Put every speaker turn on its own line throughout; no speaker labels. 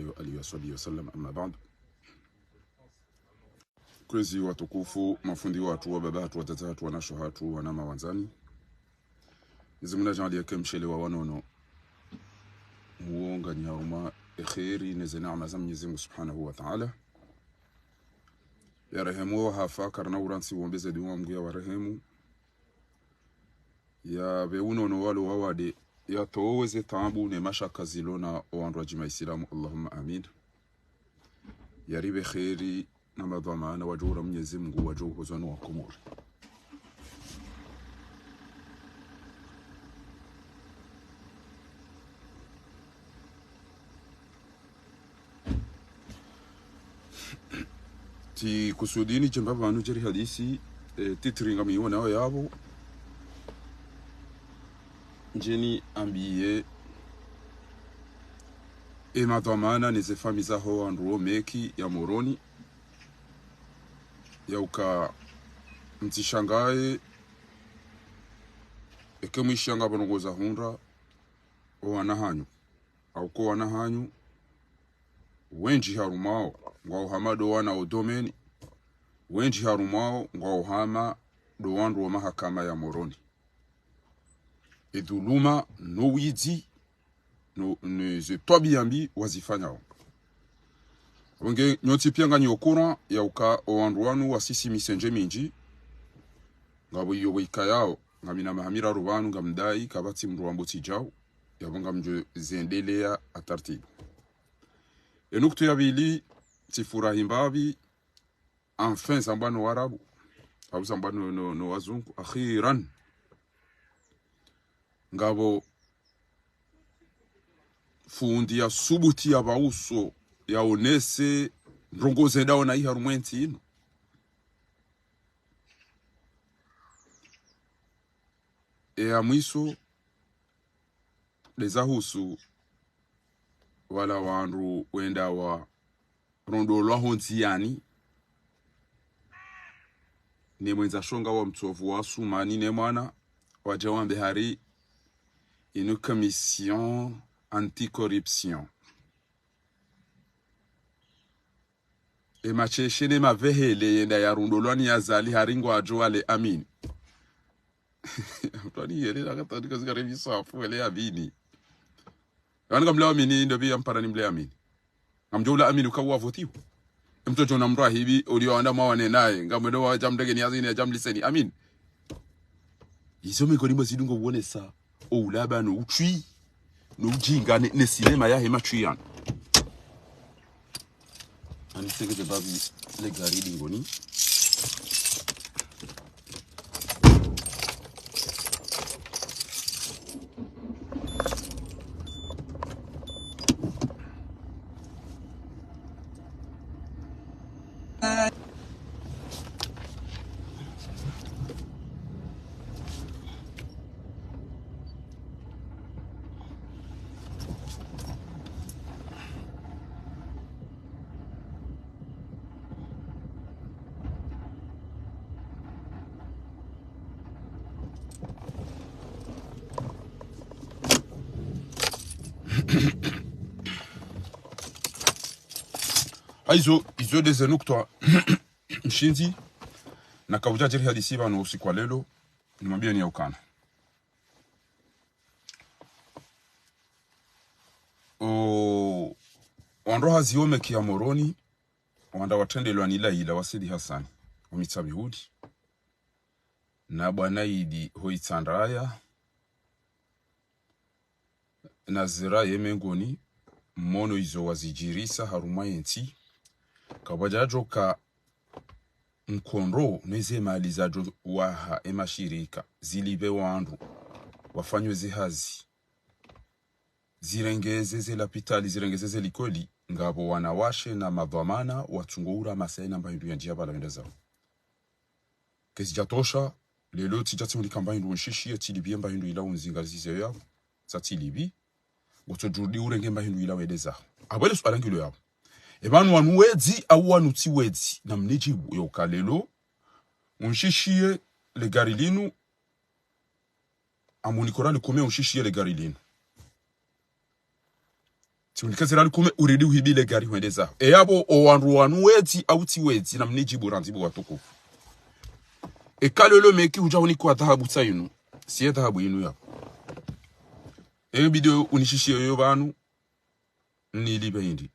alaihi wa alihi wasallam, amma ba'd. Kwezi watukufu, mafundi watu wa babatu, watatatu, wanashohatu, wanama wanzani. Nizimuna jali ya kemshele wa wanono. Muonga nyauma ekhiri nezena amazam Mwenyezi Mungu Subhanahu wa Ta'ala. Ya rehemu wa hafa karna uransi uombeze duwa Mungu ya warehemu. Ya beunono walo wawade. Ya tooweze taabu ne mashaka zilona oandwa jima Islamu. Allahumma amin. Ya ribe khiri na madhamana wajura Mwenyezi Mungu wajuhu huzwanu wa kumuri. Ti kusudini jembaba wanu jeri hadisi titringa miwa nao yabo njeni ambiye madhamana neze famiza ho andruo meki ya moroni ya uka mtishangae eke mwishanga banongoza hundra o wanahanyu au ko wanahanyu wenji harumao ngwa hamado wana odomeni wenji harumao ngwa hama do wandu wa mahakama ya moroni eduluma no wizi no ze tobiambi wazifanya wonge nyoti pianga nyokura ya uka owandu wanu wasisi misenje minji ngabo iyo wika yao ngamina mahamira rubanu ngamdai kabati mruambo tijao yabonga mjo zendelea atartibu enuktu ya bili tifurahi mbabi enfin sambano warabu au sambano no wazungu akhiran ngabo fundi ya subuti ya bauso ya onese ndrongoze dawo na iha rumwenti ino ya mwiso leza husu wala wandu wenda wa rondo lwa honti yani ne mwenza shonga wa mtovu wa sumani ne mwana wajawambe hari une commission anti-corruption. E macheshene mavehele yenda ya rundolwani ya zali haringo ajoale amini. Plani yele na katandika zika revisa afu ele amini. Wanga mle amini ndobi yampara ni mle amini. Ngamjoula amini ukawa votiwa. Mtoto na mra hivi ulioanda mawane naye ngamwendo wa jamdege ni azini ya jamliseni amini. Isome ko nimba sidungo uone sa o laba no utwi no jinga ne sinema ya hema twi yan ani sege de babi le gari dingoni izo de zenukto mshinzi na kabuja jeri hadisi bano usiku wa lelo nimwambia ni yaukana wandoha ziome kia moroni wanda watende lwanila ila wasidi Hasani umitabi hudi na bwana idi hoitsandraya na zira yemengoni mono izo wazijirisa haruma yenti kabajajo ka mkondro neze mali zajo waha emashirika zilibe wandu wafanywe zihazi zirengeze zelapitali zirengeze zelikoli ngabo wanawashe na madhamana watungoura masai namba hindu ya njia bala wenda zao kesi jatosha lelo tijati muli kamba hindu nshishi ya tilibiemba hindu ila unzingazize yao sa tilibi gotojudi urengemba hindu ila wedeza abwele su alangilo yao ebanu wanuwezi au wanutiwezi na mnijibu ya ukalelo unshishie le garilinu amunikorani kume unshishie le garilinu Timulikezera likume uridi uhibile gari huendeza. Yabo owanru wanuwezi au tiwezi na mnijibu ranzibu watukufu. Kalolo meki hujahuni kwa dhahabu sayinu. Siye dhahabu inu ya. Video unishishi yoyo banu. Ni liba hindi.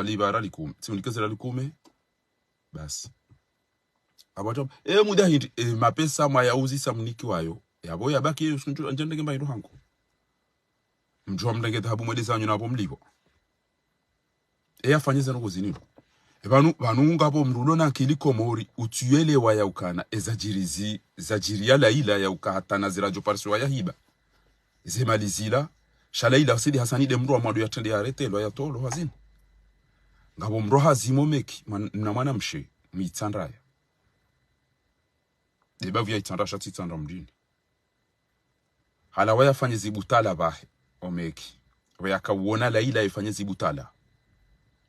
Libara likume. Timulikezera likume. Basi. Abajob. Muda hindi. Mapesa mayauzi sa mniki wayo. Yabo yabaki yeyo sunju anjendege mba hindu hangu. Mjua mdenge dhahabu mwedeza anyo na hapo mlibo. Afanyiza no kuziniro. Banu ngabo mrulo na kiliko mori utuyele wa ya ukana ezajirizi zajiria la ila ya ukahata na zirajo parsu wa ya hiba. Zemalizila shala ila sidi hasani de mru wa mwadu ya tende ya retelo ya tolo hazini. Ngabo mru hazimo meki na mwana mshe mitandaya. Debavu ya itandra shati itandra mjini. Hala waya fanye zibutala bahe omeki. Waya kawona la ila ifanye zibutala.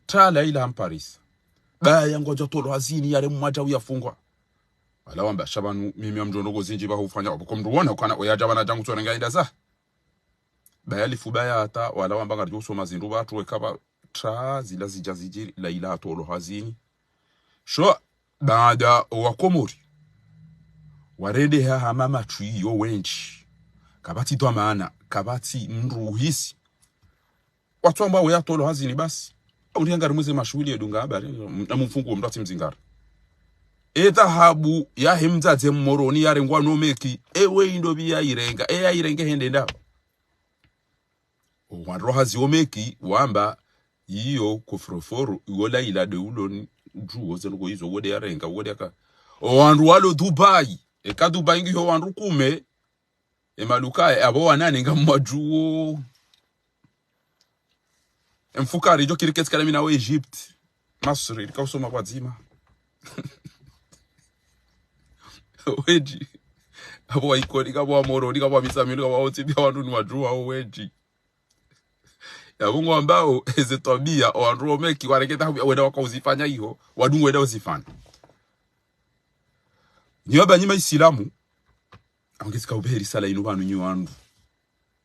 Tala ila hamparis. Baya ngoja tolo hazini yale mwaja uyafungwa. Wala wamba shabanu mimi amjonogo zinji bahu ufanya wabuko mruwana ukana oyaja wana jangu tuwarenga inda za. Baya lifu baya hata wala wamba ngarjo soma zindu batu wekaba tra zila zijazijiri la ila tolo hazini. Shwa baada wakomori. Warede hamama chui yo wenchi. Kabati toa maana. Kabati mruhisi. Watu ambao ya tolo hazini basi. Uriangari mweze mashuhuli edunga habari na mfungu mdati mzingara. Dhahabu ya himzaze mmoroni ya rengwa no meki ewe indobi ya irenga ya irenge hende ndao. Wanroha ziomeki wamba iyo kufroforo iwola ila de uloni juo zenugo izo wode ya renga wode ya wanru walo Dubai ka Dubai ngi ho wanru kume maluka abo wanane nga mwajuo mfukari jo kiriketi kala mina wa Egypt Masri kausoma kwa zima weji abo waikoni kabo amoroni kabo misamilo kabo otibia wandu ni wajua weji ya mungu ambao ezetobia wandu omeki wareketa weda wakauzifanya hiyo wadu weda uzifanya nyoba nyima Islamu angezika ubeheri sala inu banu nyiwandu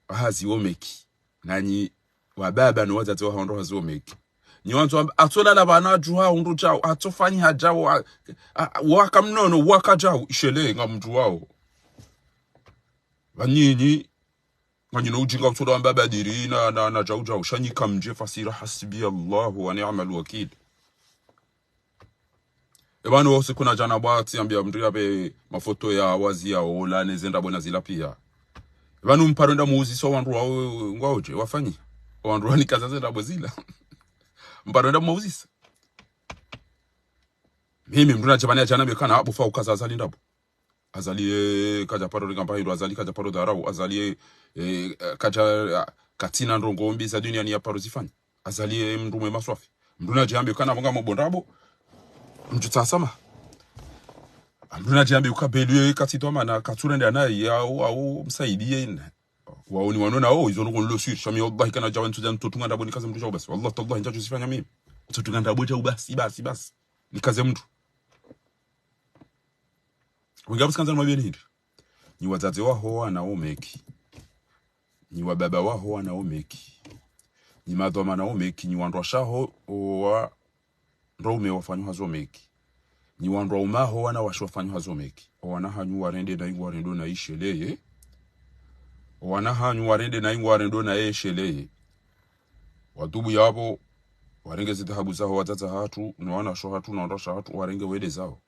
hazi omeki nanyi wababa no wazazi wa hondo hazi omeki nyiwandu atola la bana juha undu chao atofanyi hajao wakamnono wakajao ishele nga mtu wao banyinyi nganyino ujinga utola mbaba diri na jauja ushanyika mje fasira hasbi Allah wa ni'mal wakil. Ebanu wose kuna jana bwati ambia mtu yabe mafoto ya wazi ya ola nezenda bona zila pia. Ebanu mparonda muzi so wandu wao ngwaoje wafanyi wandu wani kaza zenda bozila mparonda muzi mimi mruna jabana jana bekana hapo fa ukaza azali ndabo azali kaja paro rigamba hilo azali kaja paro darau azali kaja katina ndongombi za dunia ni ya paro zifanya azali mrume maswafi mruna jambe kana bonga mobondabo mjuta sama mruna jambe ukabelwe katitoma na katurende naye au msaidie waoni wanona izo ngo lo sur shami Allah kana jawan tujan tutunga ndabo nikaze mtu basi wallahi tallahi njacho sifanya mimi tutunga ndabo cha basi nikaze mtu Wengabu sikanza mwabiyeni hindi. Ni wazazi waho wana omeki. Ni wababa waho wana omeki. Ni madhoma na omeki. Ni wandwa shaho wa raume wafanyu hazo omeki. Ni wandwa umaho wana washu wafanyu hazo omeki. Wana hanyu warende na ingu warendo na isheleye. Wana hanyu warende na ingu warendo na isheleye. Wadubu yabo warenge zidhabu zaho wazaza hatu. Na wana sho hatu na wandwa hatu warenge wede zao.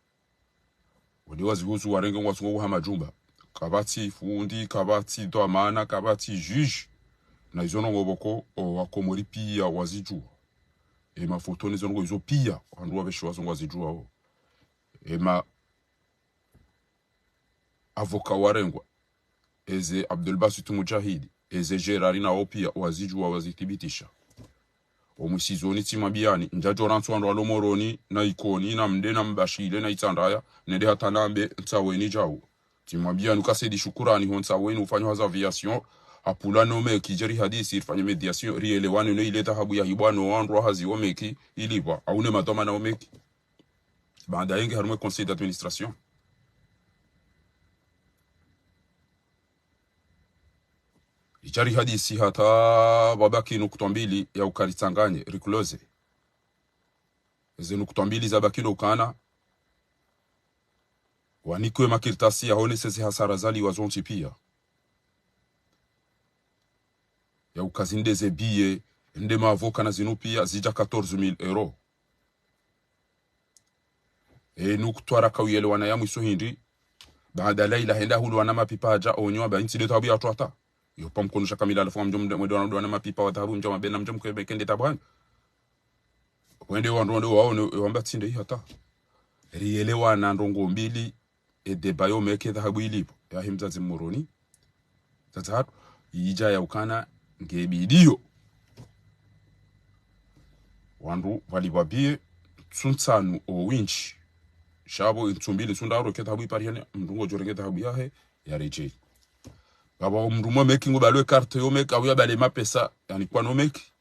Wadi wazihusu warenge wasungu hama jumba. Kabati fundi, kabati doamana, kabati juge. Na izono ngoboko wakomori pia wazijua. Mafotoni zono izo pia wandu wabesho wazungu wazijua. Avoka warengwa. Eze Abdelbasitu Mujahidi. Eze Gerarina opia wazijua wazitibitisha. Omusizoni timabiani njajo rantu wandu walomoroni na ikoni na mde na mbashile na itandaya nede hatanambe ntaweni jawo timabiani ukasedi shukurani hon taweni ufanyo haza aviation apula no meki jeri hadisi ifanyo mediation rielewani no ileta habu ya hibwano wandu hazi omeki iliba aune matoma na omeki baada yenge harume conseil d'administration Ichari hadisi hata babaki nukta mbili ya ukaritanganye rikuloze. Eze nukta mbili za bakino ukana wanikwe makirtasi ya hone sezi hasara zali wazonchi pia. Ya ukazinde ze biye nde mavoka na zinu pia zija 14,000 euro. Nukutwara kawiyele wana ya mwiso hindi baada laila henda hulu wana mapipa haja onyo ba inti de tabu ya tuata. Yo pam konusha kamila alafu mjom mwedo wana mapipa wa tabu mjom bena mjom kende tabu. Wende wandu waone wamba tinde hata. Rielewa na ndongo mbili debayo meke dhahabu ilipo ya himzazi muroni. Tata ija ya ukana ngebidio. Wandu walibabie tsunsanu o winch. Shabo intumbili sundaro ke dhahabu ipari hene mdungo jorenge dhahabu yahe ya rejei. Gaba mdungo meki ngubalwe karte yo meki awia bale mapesa yani kwa no meki.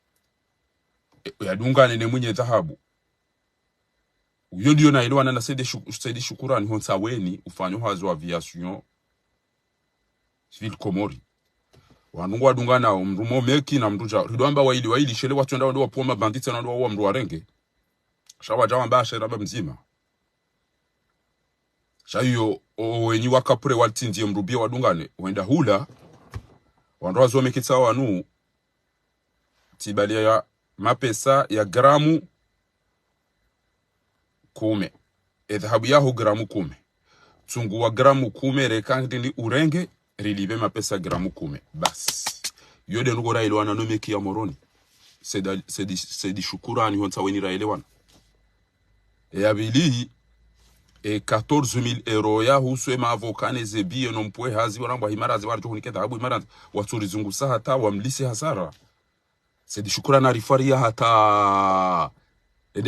Ya dunga nene mwenye dhahabu. Uyo ndiyo na ilo na sedi shukurani honsa weni ufanyo hazo aviation civil komori. Wanungu wadunga na mrumo meki na mruja. Ridoamba waili shele watu nda wa poma banditi na wa mru warenge. Shawa jawa mbashe raba mzima. Shayo wenyi wakapure waltinzi mrubia wadungane. Wenda hula. Wandoa zo meki tsawa wanu. Tibalia ya mapesa ya gramu 10. Dhahabu yaho gramu 10. Tungu wa gramu 10 rekandi ni urenge rilibe mapesa gramu 10. Bas. Yode nugo railwana no meki ya moroni. Sedi shukurani honsa weni railwana. Abili 14,000 euro ya huswe maavokane zebiye no mpwe hazi wanamba himarazi warjo hunike dhahabu himarazi waturi zungusa hata wamlisi hasara. Sedi shukurani arifaria hata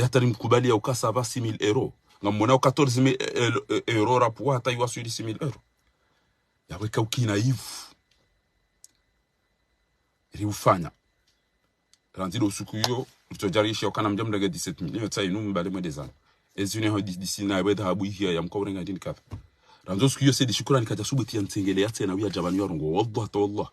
hata ni mkubali ya ukasa ba 6,000 euro. Ngamona 14,000 euro rapu hata iwasu 6,000 euro. Ya weka ukina hivu. Iri ufanya. Ranzido usuku yo. Utojarishi ya ukana mjamdaga 17,000. Nyo tsa inu mbale mwedezana. Ezune ho disi na weda habu ihia ya mkawre nga dini kafa. Ranzo usuku yo sedi shukurani kaja subuti ya ntengele ya tena wia jabani wa rungo. Wallah ta wallah.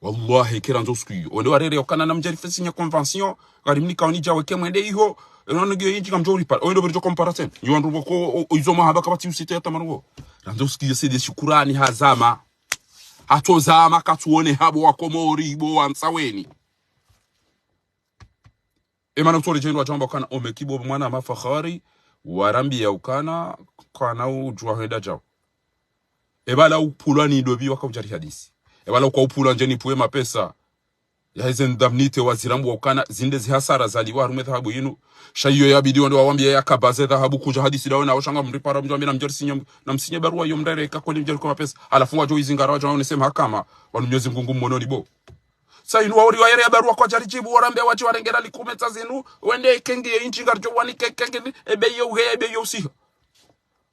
Wallahi kiranzo usuku yo. Wende warere ya ukana na mjarifesi nya konvansyon. Garimni kaoni jawe kemwende iho. Eno nge yinji kamjori par. Wende berijo komparasen. Yuandu wako izoma haba kabati usite ya tamarugo. Ranzo usuku yo sedi shukurani hazama. Hatozama katuone habo wakomori ibo wansaweni. Emana utore jendo wa jamba wakana omekibo mwana mafakhari. Warambi ya ukana kana ujua heda jao. Ebala upulwa ni dobi waka ujari hadisi. Ebala uka upulwa njeni puwe mapesa. Ya hize ndamnite wazirambu wa ukana zinde zihasara zali warume dhahabu inu. Shayo ya bidi wando wawambia ya kabaze dhahabu kuja hadisi dawe na washanga mripara mjwa mina mjari sinyam. Na msinye barua yomdere kakoni mjari kwa mapesa. Alafu wajo izingara wajo waonesema hakama. Wanumyozi mgungu mmononi bo. Sa inu wawari wa yere ya barua kwa jarijibu warambe wachi warengera likumeta zinu. Wende kengi ya inchi garjo wani kengi ebeyo uhe ebeyo usiha.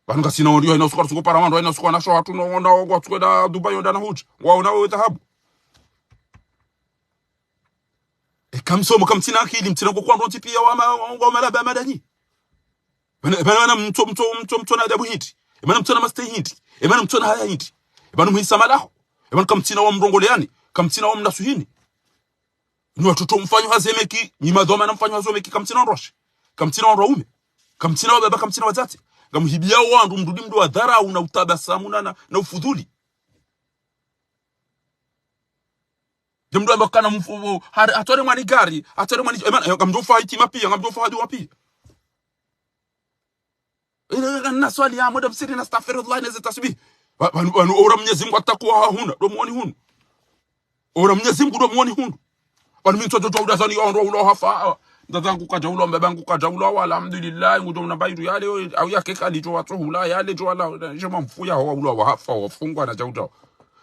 Wanunga sina wadiyo haina usukara suko para wando haina usukara na shoha tuno wanda watu da Dubai wanda na huja. Waona wewe dhahabu. Kamsomo kamtina akili mtina kwa ndo pia wa malaba madanyi. Bana mtu na adabu hindi. Bana mtu na master hindi. Bana mtu na haya hindi. Bana muhisa malaho. Bana kamtina wa mrongoleani, kamtina wa mnasuhini. Ni watoto mfanyo hazemeki, ni madhoma na mfanyo hazomeki kamtina onrosh. Kamtina onroume. Kamtina wa baba kamtina wa zati. Ngamuhibia wandu mrudi mdu wa dhara una utabasamu na ufudhuli. Jemdu amba kana mfumo atore mwani gari, atore mwani ngamjofa itima pia, ngamjofa hadi wapi. Na swali ya muda msiri na astaghfirullah na tasbih. Ora Mwenyezi Mungu atakuwa huna, ndo muone hunu. Ora Mwenyezi Mungu ndo muone hunu. Wani mtu toto udazani ndo ulo hafa. Ndazangu kaja ulo mbebangu kaja ulo alhamdulillah ngudo mnabairu yale au yake kalicho watu hula yale jo ala jema mfuya wa ulo wa hafa wafungwa na jauta.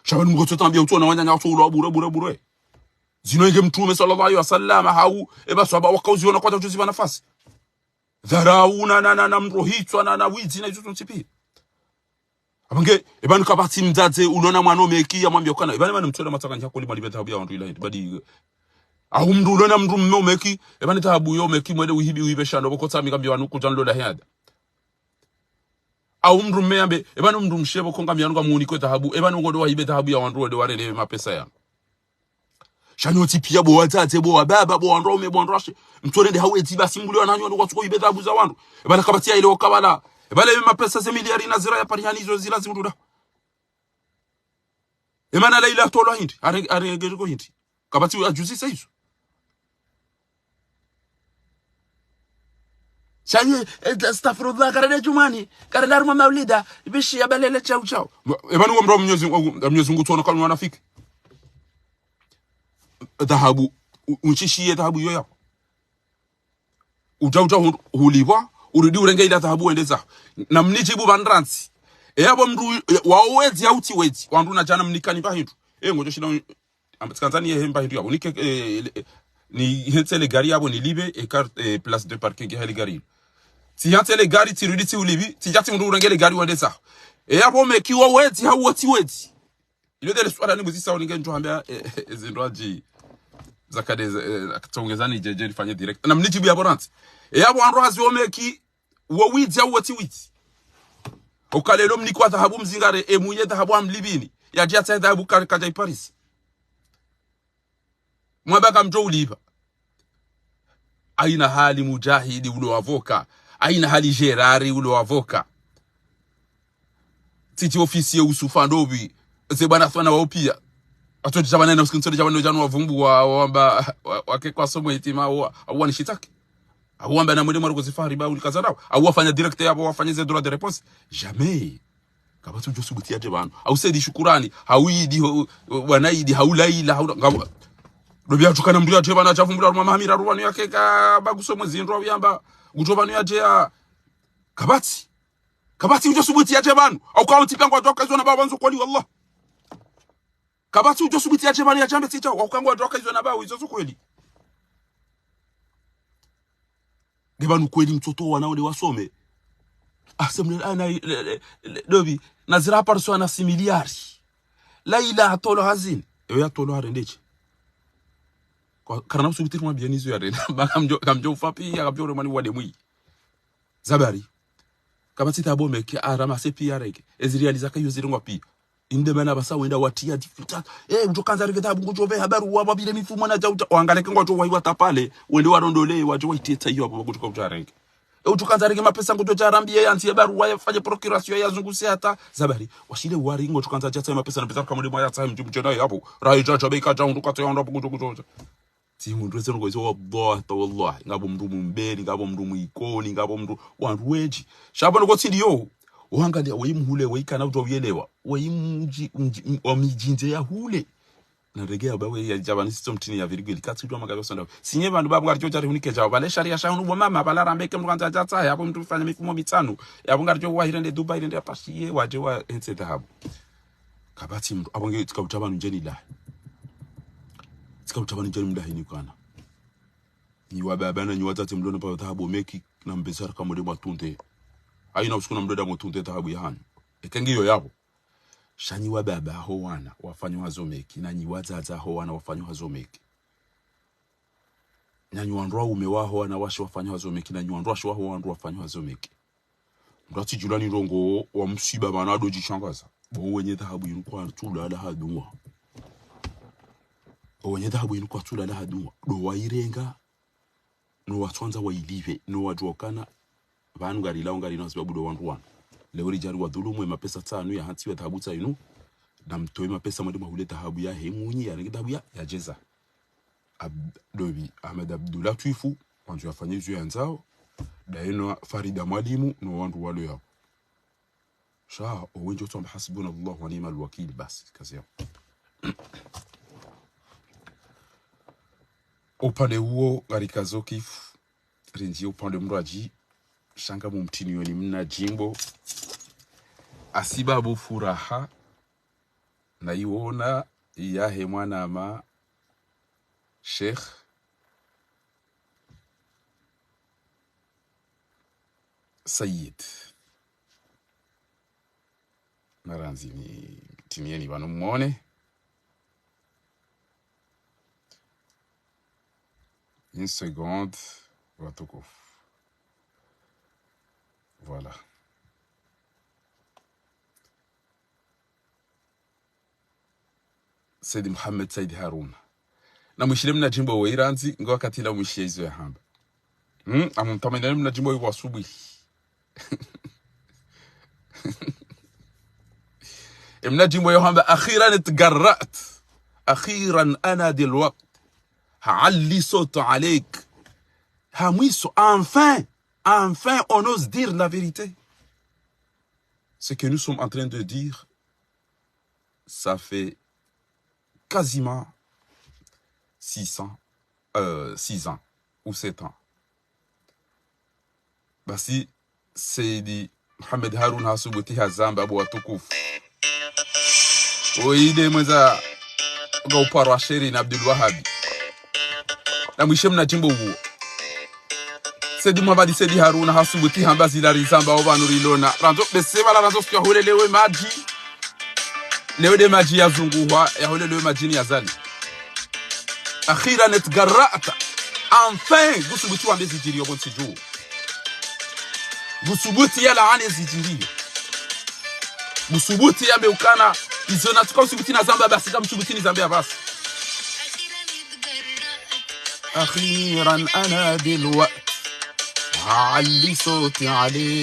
Shabani Mungu tutambia utona wanyanya watu ulo bure. Zino inge mtume sallallahu alaihi wasallam hau eba sahaba wakauziona kwa tuzi ba nafasi. Dharauna na mrohitwa na wizi na hizo tunsipi. Abange eba nikabati mzaze unona mwana meki amwambia kana eba ni mtona matakanja ko limali bethabu ya wantu ila badi au mndu unona mndu mmeki eba ni thabu yo meki mwede uhibi uibeshano boko tsami kambia wanu kujanlo la hada. Au mndu mmeyambe eba ni mndu mshebo konga myanunga muuni ko thabu eba ni ngodo wahibe thabu ya wantu wade warele mapesa ya. Shanyoti pia bo watate bo wababa bo wanrome bo wanrashe. Mtonende hawezi basi mbuli wananyo ndo kwatsuko ibeta abuza wandu. Ebala kabatia ile wakabala. Ebala mapesa se miliari na zira ya parihanizo zila zimududa. Emana la ila tolo hindi. Are gergo hindi. Kabati ajuzi saizo. Shanye astaghfirullah karane jumani. Karane aruma maulida. Bishi ya balele chau chau. Ebana uomro mnyezi Mungu tuona kama wanafiki. Dhahabu unchishie dhahabu hiyo yako uja hulibwa urudi urenge ila dhahabu endeza na mnijibu bandransi yabo mru waowezi auti wezi wandu na jana mnikani bahitu ngojo shina Tanzania hemba hitu yabo nike ni hetsele gari yabo ni libe e place de parking ya gari ti hetsele gari ti rudi ti ulibi ti jati mru urenge le gari wendeza yabo mekiwa wezi hauti wezi ile dele swala ni muzisa uninge njo hambia zindwaji zakade akatongezani jeje lifanye direct na mnijibu ya boranti yabo anro haziomeki wo widi ya wati widi okalelo mnikwa dhahabu mzingare emunye dhahabu amlibini ya jata dhahabu kaja Paris mwabaka mjo ulipa aina hali mujahidi ulo wavoka aina hali Gerari ulo wavoka titi ofisi ya usufandobi zebana fana waopia atoji jabana na usikintsori jabana janu wavumbu wamba wake kwa somo itima au nishitaki au wamba na mwalimu alikozifa riba ulikazarao au wafanya direct yabo wafanye ze droit de réponse jamais kabatu josubuti aje bana au sedi shukurani hauidi wanaidi haulaila ngabo dobya tukana mndu aje bana chafumbula mama hamira ruwanu yake ka bagusomo zindro yamba gutobanu yaje ya kabati ujosubuti aje bana au kaunti pangwa toka hizo na baba nzo kweli wallah kabati ujosubuti aje bana ya jambe tita wakangwa toka hizo na baba hizo kweli gebanu kweli mtoto wanaone wasome asemle ana dobi nazira parso ana similiari la ila tolo hazin ya tolo harendeche karana subiti mwa bienizo ya rena kamjo ufapi ya kabyo remani wade mwi zabari kabati tabo meke arama se pia reke ezirializa kayo ziringwa pia inde bana basa wenda watia difuta utokanza reke tabu ngojobe habaru wa babile mifumo na jauta wangaleke ngojo waiwa tapale wende warondole wajo waiteta hiyo hapo kutoka utarenge utokanza reke mapesa ngojo jarambie yanti habaru wa fanye procuration ya zunguse hata zabari washile wari ngojo kanza jata mapesa na pesa kama ndimo ya time mjumje nayo hapo raija jabeka jaundu katoya ndo ngojo timu ndweze ngozo wabota wallahi ngabo mndu mbeli ngabo mndu ikoni ngabo mndu wanrueji shabona ko tindiyo uangalia wayimhule wayikana utobiyelewa wayimji omijinje ya hule na regea bawe ya jabani system tini ya virgule katsidwa magabe sonda sinye bantu babu ngari chochari unike jawa bale sharia shaunu bo mama bala rambeke mndu kanza jata yapo mndu fanya mifumo mitano yapo ngari cho wahirende Dubai rende apashiye waje wa ense dhahabu kabati mndu abonge tikabutabanu njeni la tikabutabanu njeni mdahini kana ni wababa na nyuwata mlona pa dhahabu meki na mbesara kama demo tunte aina usikuna mdoda mutunte dhahabu ya hanu ekengiyo yapo shanyi wababa ho wana wafanywa hazomeki na nyiwazaza ho wana wafanywa hazomeki na nyuandwa umewaho wana washi wafanywa hazomeki na nyuandwa shi waho wandu wafanywa hazomeki mrati julani rongo wa msiba banado jishangaza bo wenye dhahabu yinukwa tula la hadunwa wenye dhahabu yinukwa tula la hadunwa do wairenga no watwanza wailive no wajokana vanu ngari lao ngari na sababu do wandu wana leo rijari wa dhulumu mapesa tano ya hati wa dhahabu tainu na mtoe mapesa mwalimu hule dhahabu ya hemunyi ya dhahabu ya jeza dobi Ahmed Abdullah Twifu wanju yafanye hizo yanzao daeno Farida mwalimu no wandu walo yao sha owenjo tu hasbuna Allah wa ni'mal wakil basi kazi yao upande huo garikazoki rinji upande mraji shanga mumtini ni mna jimbo asibabu furaha na iwona yahe mwana ma Sheikh Sayyid Maranzi ni tinieni bano muone une seconde watukufu voilà Said Mohamed Said Haroun na mwishile mna jimbo wa Iranzi ngo wakati la mwishie hizo ya hamba amumtamani mna jimbo wa asubuhi mna jimbo ya hamba akhiran اتقرأت akhiran ana دلوقت هعلي صوت عليك hamwiso enfin on ose dire la vérité. Ce que nous sommes en train de dire, ça fait quasiment 6 ans ou 7 ans. Basi Sayyidi Mohamed Haroun Hasubuti Hazamba Abu Watukufu oide mweza ga uparo asheri na Abdul Wahabi na mwishe mna jimbo huo Sayyidi Mohamed Sayyidi Haroun Hasubuti hamba zilari zamba obanurilona ranzo beseba la ranzo fika hulelewe maji lewe de maji ya zunguwa ya hulelewe majini ya zali akhira netgarra'ta enfin gusubuti wa mbezi jiri yobonsi juu gusubuti ya laani zijirio gusubuti ya meukana izona tuka usubuti na zamba basi kama usubuti ni zambia basi akhiran ana dilwaqt علي صوتي عليه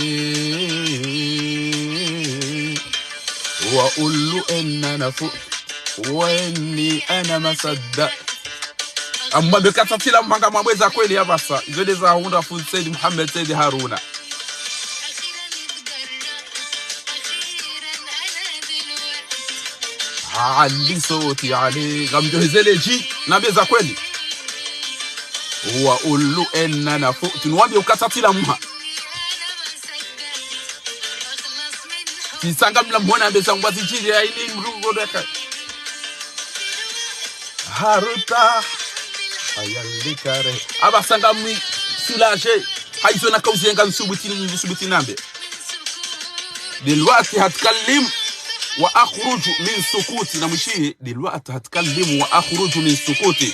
واقول له ان انا فوق واني انا ما صدقت اما بكاتاتila mwanga mweza kweli hapa sasa zile za hunda fu Sayyid Mohamed Sayyid Haruna علي صوتي عليه gamjohezele ji nabeza kweli واقول له ان انا فوقت نوambie ukatatila mha kisanga mlamona besa ngwazi chiri ya ili mrugo deka haruta ayandikare abasanga mi soulager haizo na kauzenga nsubuti nambe دلوقتي هتكلم واخرج من سكوتي na mwishihi دلوقتي هتكلم واخرج من سكوتي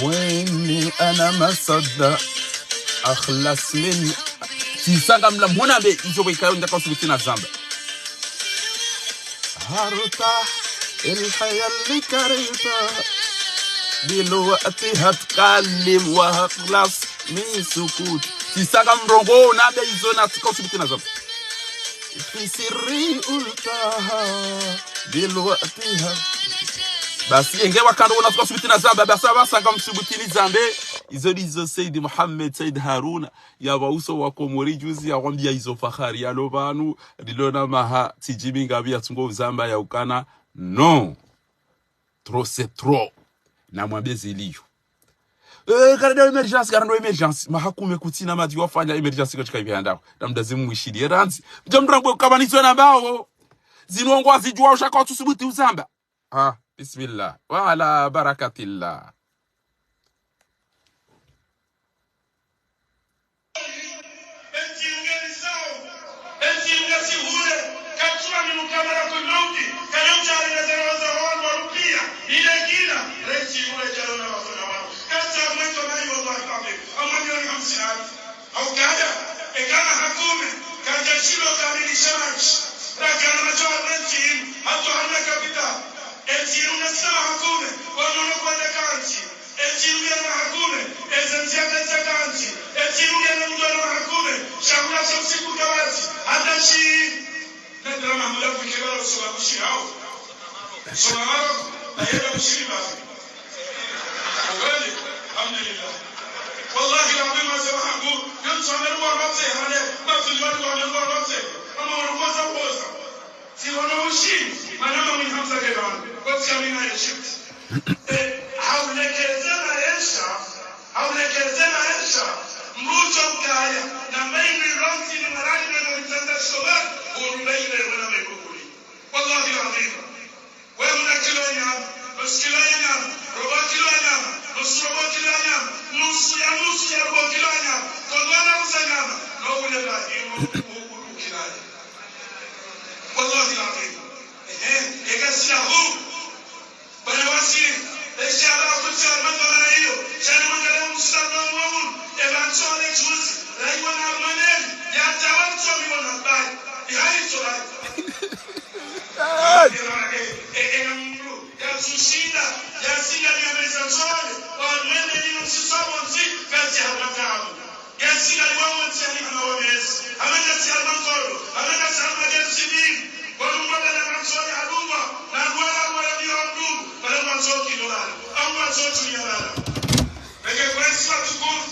وإني أنا ما صدق أخلص من تيسانغ ملمونا بي يجوبي كايون دكا سبتنا زامبا هارتا الحياة اللي كريتا دلوقتي هتكلم وهخلص من سكوت تيسانغ مرونغو نابي يزونا دكا سبتنا زامبا في سري قلتها دلوقتي basi ingewa kando unatoka subutina zamba basi abasanga msubutini zambe izo Sayyid Mohamed Sayyid Haruna ya bauso wa Komori juzi ya kwambia izo fahari ya lobanu dilona maha tijimi ngabi ya tungo zamba ya ukana non trop c'est trop na mwambie zilio karado emergence mahakume kutina madi wafanya emergence katika ibihanda na mdazimu mwishidi ranzi mjamrango kama nizo na bao zinongwa zijua ushaka tusubuti uzamba بسم الله وعلى بركة الله
الجيل نسمع حكومة ونقول لك أنتي الجيل يلا حكومة إذا زيادة أنتي الجيل يلا مدور حكومة شغلة شمسي كوكباتي هذا شيء ندرى محمود في كبار الصلاة والشيعة صلاة أيها المسلمين أولي الحمد لله والله العظيم ما سمح أقول ينصر من المرمطة هذا ما في المرمطة من المرمطة أما ورموزة ووزة سيوانا وشين أنا من همزة كبار وكامينا يشفت حولك زنا يشا مروجو كايا نمين الرمسي نمراني من الانسان الشباب ورمين الولا ميكوكولي والله العظيم ويمنا كيلو ينام نص كيلو ينام ربع كيلو ينام نص ربع كيلو ينام نص يا ربع كيلو ينام كلنا وسنام نقول الله يقولوا كيلو والله العظيم يقسله بنواسي الشارع كل شهر من ضمنيه شان من كلام مستقبل وون إبانشون يجوز رايوان أرمانين يا جواب تومي ونباي يهاي توراي tia makamu gesi aliwamo tiani kama wamesi amenda tia mantoro amenda tia magesi civil kwa mmoja na msoni aluma na wala wala ndio mdu pale mwanzo kilolala au mwanzo tulialala peke kwa sisi tukufu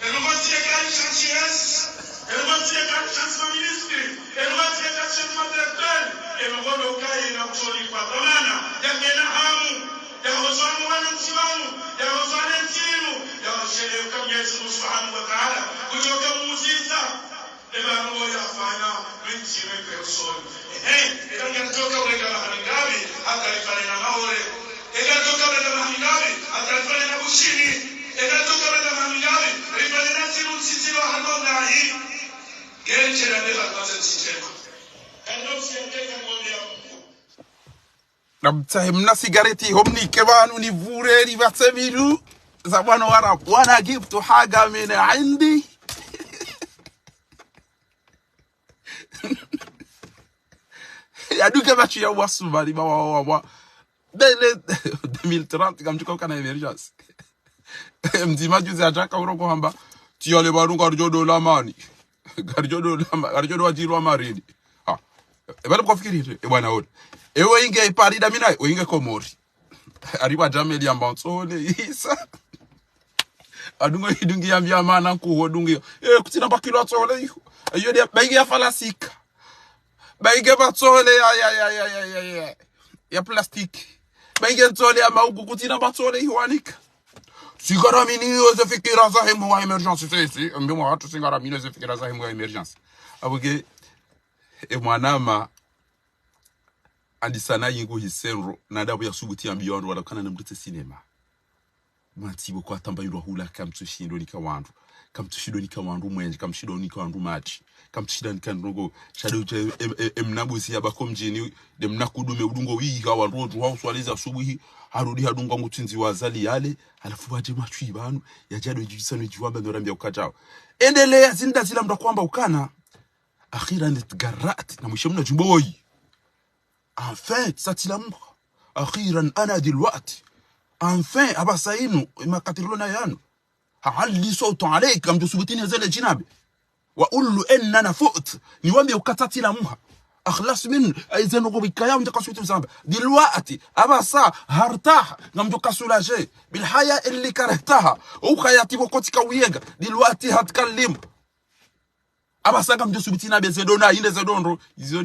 elomati kali chances elomati kali chance ministry elomati kali chance directeur elombo kai na kusoni kwa dhamana yangena hamu ya hosani wale msimamo ya hosani timu ya shele kama Mwenyezi Mungu Subhanahu wa Ta'ala kutoka muujiza ebano ya fana binti person ndio kutoka ule kama hangabi hata ifanye na maore ndio kutoka ule kama hangabi hata ifanye na bushini ndio kutoka ule kama hangabi ifanye na sisi wa hanona hii genje na ndio kwa sistema ndio siendeka ngombe
namtahimna sigareti homni kebanu ni vureri vatsemilu zabano warab wana gibtu haga min indi ya duke bachi ya wasu bali ba wa dele 2030 kamchuka kana emergence mzima juzi ataka uroko hamba tiole baru garjodo lamani garjodo wajirwa marini bali kufikiri bwana wote ewe inge parida mina inge komori ariba jameli ambansole isa adungo hidungi yambia mana ku dungi kutina bakilo atsole iyo ayo de baige ya falasika baige batsole ya plastic baige tsole ya maugu kutina batsole iwanika sigara mini yoze fikira za hemu wa emergency sisi mbimo hatu sigara mini yoze fikira za hemu wa emergency abuge mwanama andisana yingo hisenro na dabu ya subuti ambiyondo wadakana na mdete cinema matibo kwa tambayirwa hula kamtushindo nika wandu mwenje kamshido nika wandu machi kamtushida nika ndogo shado emnabusi ya bakomjini de mnakudume udungo wiga wandu hawuswaliza subuhi harudi hadunga ngutinzi wazali yale alafu baje machu ibanu yajado yijisano jiwamba ndorambia ukatao endelea zinda zila mda kwamba ukana akhiran itgarrat na mwisho mna jumboyi enfin satilamuka akhiran ana dilwati enfin abasainu makatirulona yanu hali sautu alayka mjusubutini zile jinabi wa ullu innana fu't niwambi ukatatilamuha akhlas min aizenu kubikaya mtakasutu zamba dilwati abasa hartaha ngamjukasulaje bilhaya illi karahtaha ukayati bokotika uyega dilwati hatkallim abasanga mjusubutini abezedona inde zedonro izo